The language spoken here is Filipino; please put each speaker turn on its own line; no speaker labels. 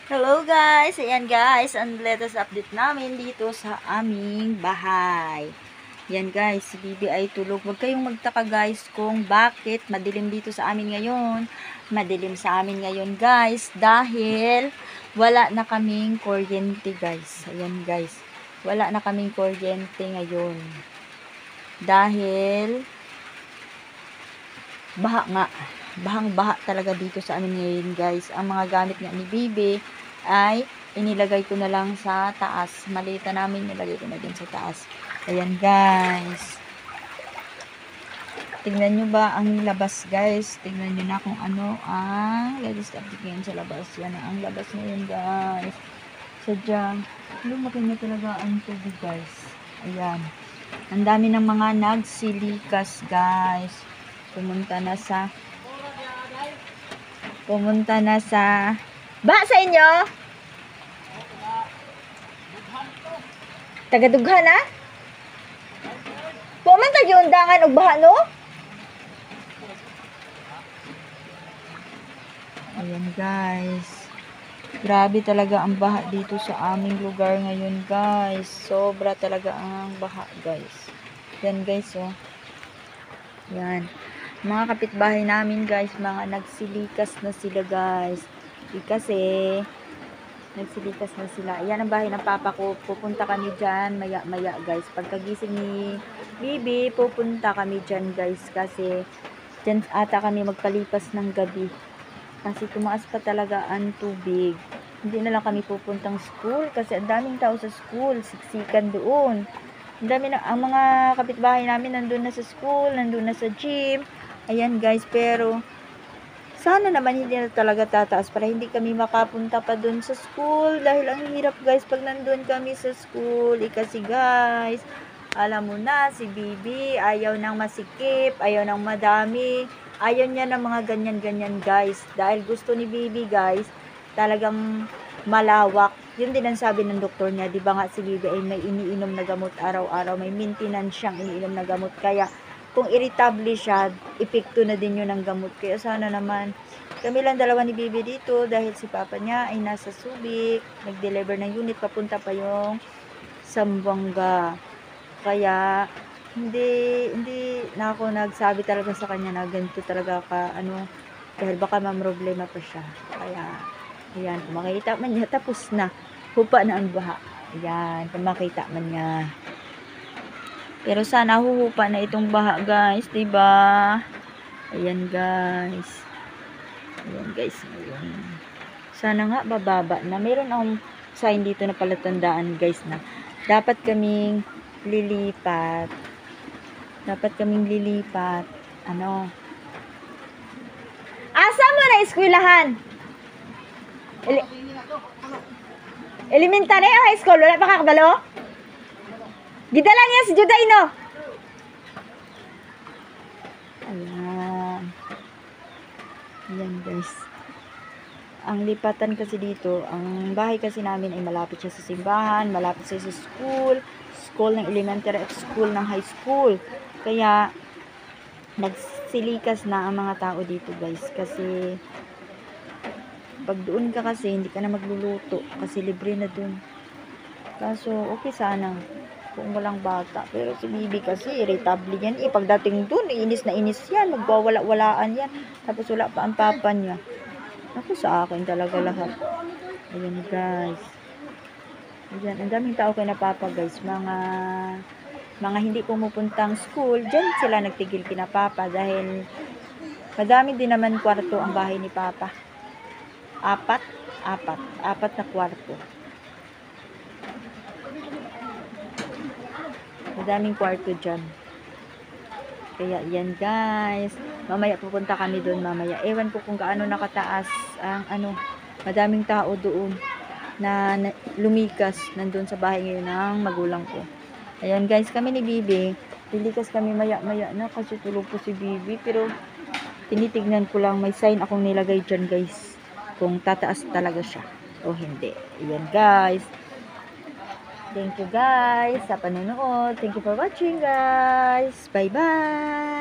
Hello guys! Ayan guys, ang latest update namin dito sa aming bahay. Yan guys, si Bibi ay tulog. Huwag kayong magtaka guys kung bakit madilim dito sa amin ngayon. Madilim sa amin ngayon guys dahil wala na kaming kuryente guys. Ayan guys, wala na kaming kuryente ngayon. Dahil baha nga. Bahang-baha talaga dito sa amin ngayon guys. Ang mga gamit nga ni Bibi ay inilagay ko na lang sa taas. Malita namin, nilagay ko na din sa taas. Ayan guys. Tingnan nyo ba ang labas guys? Tingnan nyo na kung ano ang latest update ngayon sa labas. Yan ang labas ngayon guys. Sadyang lumaki na talaga ang tubig guys. Ayan. Ang dami ng mga nagsilikas guys. Pumunta na sa ba sa inyo? Tagadughan na? Pumunta yung undangan og baha no? Ayan guys. Grabe talaga ang baha dito sa aming lugar ngayon guys. Sobra talaga ang baha guys. Yan guys oh. Yan. Mga kapitbahay namin guys, mga nagsilikas na sila guys. Kasi nagsilikas na sila. Ayan ang bahay ng papa ko. Pupunta kami dyan maya maya guys. Pagkagising ni Bibi, pupunta kami dyan guys. Kasi dyan ata kami magpalipas ng gabi. Kasi tumaas pa talaga ang tubig. Hindi na lang kami pupuntang school. Kasi ang daming tao sa school. Siksikan doon. Ang dami na, ang mga kapitbahay namin nandun na sa school, nandun na sa gym. Ayan guys, pero sana naman hindi na talaga tataas para hindi kami makapunta pa dun sa school. Dahil ang hirap guys pag nandun kami sa school. Kasi guys, alam mo na, si Bibi ayaw nang masikip, ayaw nang madami. Ayaw niya ng mga ganyan-ganyan guys. Dahil gusto ni Bibi guys, talagang malawak. Yun din ang sabi ng doktor niya. Di ba nga si Bibi ay may iniinom na gamot araw-araw. May maintenance siyang iniinom na gamot. Kaya kung irritable siya, epekto na din yun ng gamot. Kaya sana naman, kami lang dalawa ni Bibi dito dahil si Papa niya ay nasa Subic. Nag-deliver ng unit, papunta pa yung Zamboanga. Kaya, hindi na ako nagsabi talaga sa kanya na ganito talaga ka, dahil baka mamroblema pa siya. Kaya, ayan, kung makita man niya, tapos na. Hupa na ang baha. Ayan, kung makita man niya. Pero sana huhupa na itong baha guys, diba? Ayan guys. Ayan guys. Ayan. Sana nga bababa na. Meron akong sign dito na palatandaan guys na dapat kaming lilipat. Asa mo na eskwelahan? Elementary o high school? Wala pa kakabalo? Gidala niya si Juday, no? Ayan. Ayan, guys. Ang lipatan kasi dito, ang bahay kasi namin ay malapit siya sa simbahan, malapit siya sa school ng elementary at school ng high school. Kaya, nagsilikas na ang mga tao dito, guys. Kasi, pag doon ka kasi, hindi ka na magluluto. Kasi libre na doon. Kaso, okay sana kung walang bata. Pero si Bibi kasi, irritable yan. Pagdating dun, inis na inis yan. Magwawala-walaan yan. Tapos wala pa ang papa niya. Ako sa akin talaga lahat. Ayan guys. Ayan, ang daming tao kay na papa guys. Mga hindi pumupuntang school, dyan sila nagtigil kina papa. Dahil madami din naman kwarto ang bahay ni papa. Apat na kwarto. Madaming kwarto dyan. Kaya yan guys. Mamaya pupunta kami doon mamaya. Ewan ko kung gaano nakataas ang madaming tao doon na lumikas nandun sa bahay ngayon ng magulang ko. Ayan guys, kami ni Bibi. Lilikas kami maya-maya na kasi tulog po si Bibi. Pero tinitignan ko lang, may sign akong nilagay dyan guys. Kung tataas talaga siya o hindi. Ayan guys. Thank you guys sa panonood. Thank you for watching guys. Bye-bye.